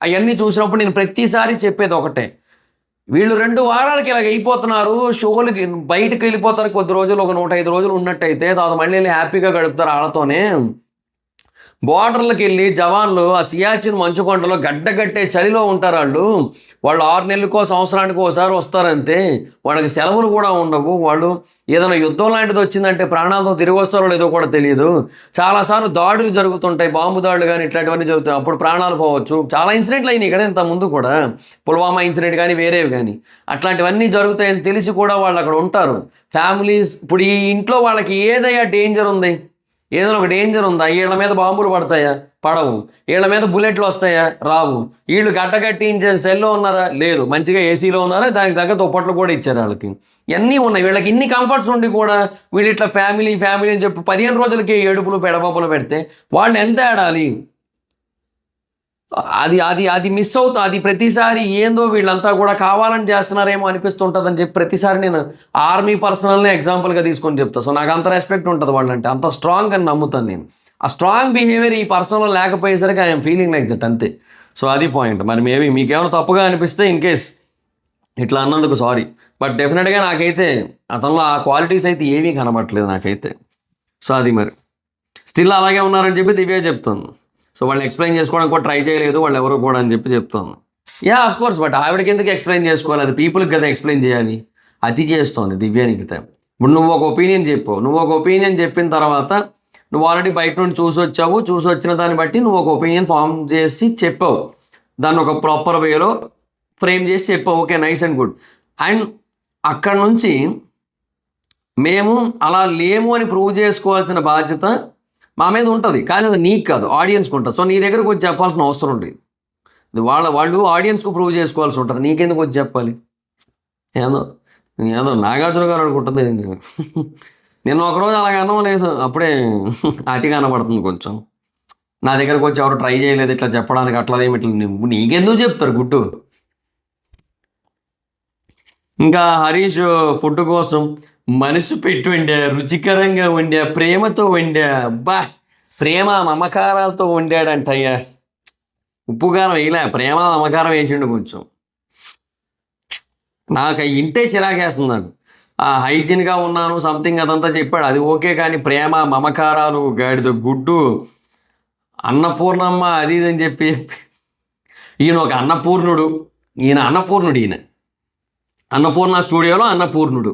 [SPEAKER 1] అవన్నీ చూసినప్పుడు నేను ప్రతిసారి చెప్పేది ఒకటే, వీళ్ళు 2 వారాలకి ఇలాగ అయిపోతున్నారు, షోలకి బయటకు వెళ్ళిపోతారు కొద్ది రోజులు, ఒక 105 రోజులు ఉన్నట్టయితే, తర్వాత మళ్ళీ వెళ్ళి హ్యాపీగా గడుపుతారు వాళ్ళతోనే. బార్డర్లకు వెళ్ళి జవాన్లు ఆ సియాచిన్ మంచుకొండలో గడ్డగట్టే చలిలో ఉంటారు. వాళ్ళు 6 నెలలకో సంవత్సరానికి ఒకసారి వస్తారంతే, వాళ్ళకి సెలవులు కూడా ఉండవు. వాళ్ళు ఏదైనా యుద్ధం లాంటిది వచ్చిందంటే ప్రాణాలతో తిరిగి వస్తారో లేదో కూడా తెలియదు. చాలాసార్లు దాడులు జరుగుతుంటాయి, బాంబు దాడులు కానీ ఇట్లాంటివన్నీ జరుగుతాయి, అప్పుడు ప్రాణాలు పోవచ్చు. చాలా ఇన్సిడెంట్లు అయినాయి ఇక్కడ ఇంత ముందు కూడా, పుల్వామా ఇన్సిడెంట్ కానీ వేరేవి కానీ అట్లాంటివన్నీ జరుగుతాయని తెలిసి కూడా వాళ్ళు అక్కడ ఉంటారు. ఫ్యామిలీస్ ఇప్పుడు ఈ ఇంట్లో వాళ్ళకి ఏదైనా డేంజర్ ఉంది, ఏదైనా ఒక డేంజర్ ఉందా, వీళ్ళ మీద బాంబులు పడతాయా? పడవు. వీళ్ళ మీద బుల్లెట్లు వస్తాయా? రావు. వీళ్ళు గడ్డగట్టించే సెల్లో ఉన్నారా? లేదు. మంచిగా ఏసీలో ఉన్నారా? దానికి తగ్గ దుప్పట్లు కూడా ఇచ్చారు వాళ్ళకి. ఇవన్నీ ఉన్నాయి. వీళ్ళకి ఇన్ని కంఫర్ట్స్ ఉండి కూడా వీళ్ళు ఇట్లా ఫ్యామిలీ అని చెప్పి 15 రోజులకి ఏడుపులు పెడపప్పులు పెడితే వాళ్ళు ఎంత ఆడాలి? అది మిస్ అవుతుంది. అది ప్రతిసారి ఏందో వీళ్ళంతా కూడా కావాలని చేస్తున్నారేమో అనిపిస్తుంటుందని చెప్పి ప్రతిసారి నేను ఆర్మీ పర్సనల్ని ఎగ్జాంపుల్గా తీసుకొని చెప్తాను. సో నాకు అంత రెస్పెక్ట్ ఉంటుంది వాళ్ళంటే, అంత స్ట్రాంగ్ అని నమ్ముతాను నేను. ఆ స్ట్రాంగ్ బిహేవియర్ ఈ పర్సనల్లో లేకపోయేసరికి ఐఎమ్ ఫీలింగ్ లైక్ దట్, అంతే. సో అది పాయింట్. మరి మేబీ మీకేమైనా తప్పుగా అనిపిస్తే ఇన్ కేస్ ఇట్లా అన్నందుకు సారీ, బట్ డెఫినెట్గా నాకైతే అతనిలో ఆ క్వాలిటీస్ అయితే ఏమీ కనబడట్లేదు నాకైతే. సో అది మరి స్టిల్ అలాగే ఉన్నారని చెప్పి దివ్య చెప్తుంది. సో వాళ్ళు ఎక్స్ప్లెయిన్ చేసుకోవడానికి కూడా ట్రై చేయలేదు వాళ్ళు ఎవరు కూడా అని చెప్పి చెప్తాను. యా ఆఫ్ కోర్స్, బట్ ఆవిడకి ఎందుకు ఎక్స్ప్లెయిన్ చేసుకోవాలి, అది పీపుల్కి కదా ఎక్స్ప్లెయిన్ చేయాలి. అది చేస్తోంది దివ్యానికితే. ఇప్పుడు నువ్వు ఒక ఒపీనియన్ చెప్పావు, నువ్వు ఒక ఒపీనియన్ చెప్పిన తర్వాత నువ్వు ఆల్రెడీ బయట నుండి చూసి వచ్చిన దాన్ని బట్టి నువ్వు ఒక ఒపీనియన్ ఫామ్ చేసి చెప్పావు, దాన్ని ఒక ప్రాపర్ వేలో ఫ్రేమ్ చేసి చెప్పావు, okay nice and good. And అక్కడ నుంచి మేము అలా లేము అని ప్రూవ్ చేసుకోవాల్సిన బాధ్యత మా మీద ఉంటుంది, కానీ అది నీకు కాదు, ఆడియన్స్కి ఉంటుంది. సో నీ దగ్గరకు వచ్చి చెప్పాల్సిన అవసరం ఉండేది. వాళ్ళు ఆడియన్స్కు ప్రూవ్ చేసుకోవాల్సి ఉంటుంది, నీకెందుకు వచ్చి చెప్పాలి? ఏదో ఏదో నాగార్జున గారు అనుకుంటుంది. నేను ఒకరోజు అలాగ అన్నం లేదు, అప్పుడే అతి కనబడుతుంది కొంచెం. నా దగ్గరకు వచ్చి ఎవరు ట్రై చేయలేదు ఇట్లా చెప్పడానికి, అట్లా ఇట్లా నీకెందుకు చెప్తారు గుట్టు. ఇంకా హరీష్ ఫుడ్ కోసం మనసు పెట్టి వండా, రుచికరంగా వండా, ప్రేమతో వండా. అబ్బా, ప్రేమ మమకారాలతో వండాడంటయ్యా. ఉప్పు కారం వేయలే, ప్రేమ మమకారం వేసిండు కొంచెం. నాకు అవి ఇంటే చిరాకేస్తుంది నాకు. హైజీన్గా ఉన్నాను సంథింగ్ అదంతా చెప్పాడు, అది ఓకే, కానీ ప్రేమ మమకారాలు, గాడిద గుడ్డు, అన్నపూర్ణమ్మ అది ఇది అని చెప్పి ఈయన ఒక అన్నపూర్ణుడు. ఈయన అన్నపూర్ణ స్టూడియోలో అన్నపూర్ణుడు.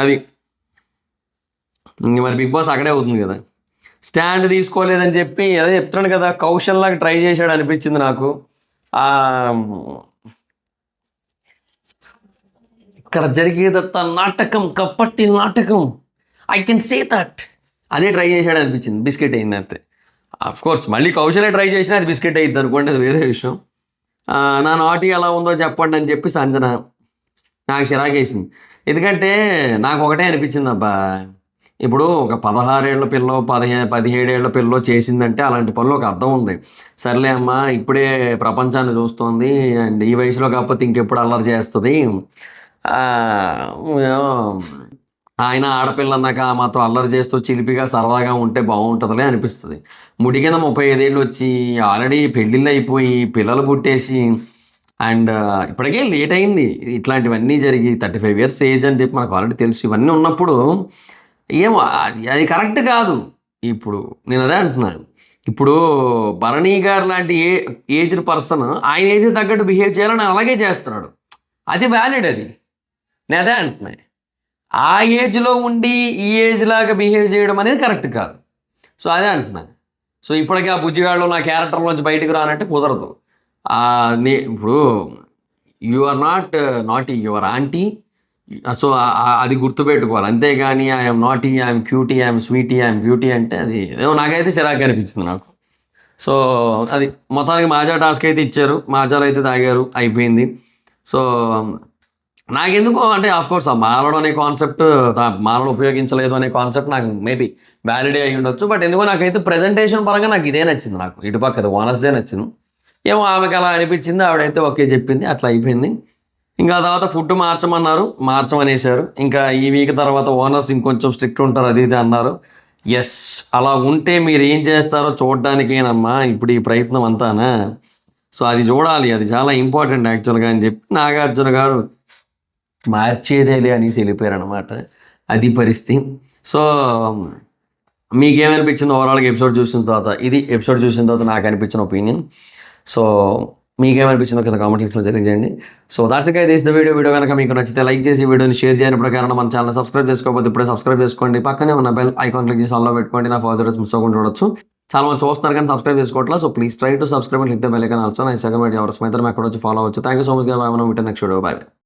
[SPEAKER 1] అది మరి బిగ్ బాస్ అక్కడే అవుతుంది కదా. స్టాండ్ తీసుకోలేదని చెప్పి అదే చెప్తున్నాడు కదా, కౌశల్లాగా ట్రై చేశాడు అనిపించింది నాకు. ఇక్కడ జరిగేదంతా నాటకం, కప్పట్టి నాటకం, ఐ కెన్ సే దట్. అదే ట్రై చేశాడు అనిపించింది, బిస్కెట్ అయింది అంతే. కోర్స్ మళ్ళీ కౌశలే ట్రై చేసినా అది బిస్కెట్ అయ్యింది అనుకోండి, అది వేరే విషయం. నా నాటి ఎలా ఉందో చెప్పండి అని చెప్పి సంజన నాకు చిరాకేసింది. ఎందుకంటే నాకు ఒకటే అనిపించింది, అబ్బా ఇప్పుడు ఒక 16 ఏళ్ల పిల్లో 17 ఏళ్ల పిల్లో చేసిందంటే అలాంటి పనులు ఒక అర్థం ఉంది. సర్లే అమ్మా, ఇప్పుడే ప్రపంచాన్ని చూస్తోంది అండ్ ఈ వయసులో కాకపోతే ఇంకెప్పుడు అల్లరి చేస్తుంది. ఆయన ఆడపిల్ల అన్నాక మాత్రం అల్లరి చేస్తూ చిలిపిగా సరదాగా ఉంటే బాగుంటుందిలే అనిపిస్తుంది. ముడి కింద 35 ఏళ్ళు వచ్చి ఆల్రెడీ పెళ్ళిళ్ళు అయిపోయి పిల్లలు పుట్టేసి అండ్ ఇప్పటికే లేట్ అయింది ఇట్లాంటివన్నీ జరిగి 35 ఇయర్స్ ఏజ్ అని చెప్పి మనకు ఆల్రెడీ తెలుసు. ఇవన్నీ ఉన్నప్పుడు ఏమో అది కరెక్ట్ కాదు. ఇప్పుడు నేను అదే అంటున్నాను, ఇప్పుడు భరణీ గారు లాంటి ఏజ్డ్ పర్సన్ ఆయన ఏజ్ తగ్గట్టు బిహేవ్ చేయాలని అలాగే చేస్తున్నాడు, అది వ్యాలిడ్. అది నేను అదే అంటున్నాను, ఆ ఏజ్లో ఉండి ఈ ఏజ్ లాగా బిహేవ్ చేయడం అనేది కరెక్ట్ కాదు. సో అదే అంటున్నాను. సో ఇప్పటికీ ఆ బుజ్జిగాళ్ళు నా క్యారెక్టర్లోంచి బయటకు రానంటే కుదరదు. ఇప్పుడు you are not your aunty. So అది గుర్తుపెట్టుకోవాలి, అంతేగాని I'm naughty, I'm cutie, I'm sweetie, I'm beauty అంటే అది ఏమో నాకైతే చిరాకు అనిపించింది నాకు. సో అది మొత్తానికి మాజా టాస్క్ అయితే ఇచ్చారు, మాజాలు అయితే తాగారు, అయిపోయింది. సో నాకెందుకో అంటే ఆఫ్కోర్స్ ఆ మారడం అనే కాన్సెప్ట్, మారడం ఉపయోగించలేదు అనే కాన్సెప్ట్ నాకు మేబీ వ్యాలిడే అయ్యి ఉండొచ్చు. బట్ ఎందుకో నాకైతే ప్రజెంటేషన్ పరంగా నాకు ఇదే నచ్చింది, నాకు ఇటుపక్క అది ఓనర్స్దే నచ్చింది. ఏమో ఆమెకి అలా అనిపించింది, ఆవిడైతే ఓకే చెప్పింది, అట్లా అయిపోయింది. ఇంకా తర్వాత ఫుడ్ మార్చమనేసారు. ఇంకా ఈ వీక్ తర్వాత ఓనర్స్ ఇంకొంచెం స్ట్రిక్ట్ ఉంటారు అది ఇది అన్నారు. ఎస్, అలా ఉంటే మీరు ఏం చేస్తారో చూడడానికేనమ్మా ఇప్పుడు ఈ ప్రయత్నం అంతానా. సో అది చూడాలి, అది చాలా ఇంపార్టెంట్ యాక్చువల్గా అని చెప్పి నాగార్జున గారు మార్చేదేలే అనేసి వెళ్ళిపోయారు అనమాట. అది పరిస్థితి. సో మీకేమనిపించింది ఓవరాల్గా ఎపిసోడ్ చూసిన తర్వాత? ఇది ఎపిసోడ్ చూసిన తర్వాత నాకు అనిపించిన ఒపీనియన్. సో మీకేమనిపించిందో కింద కామెంట్ సెక్షన్లో తెలియజేయండి. So that's it guys, the video కనుక మీకు నచ్చితే లైక్ చేసి వీడియోని షేర్ చేయని ప్రకారం మన ఛానల్ సబ్స్క్రైబ్ చేసుకోకపోతే ఇప్పుడే సబ్స్క్రైబ్ చేసుకోండి. పక్కనే ఉన్న బెల్ ఐకాన్ క్లిక్ చేసి ఆన్లో పెట్టుకోండి, నా ఫర్దర్ మిస్ అవ్వకుండా చూడొచ్చు. చాలా మంది చూస్తున్నారు కానీ సబ్స్క్రైబ్ చేసుకోవట్లేదు. So please try to subscribe and click the bell icon also. నా సెకండ్ వీడియో ఎవరు స్మైతరం ఎక్కడ వచ్చి ఫాలో అవచ్చు. Thank you so much. By. Next video. By.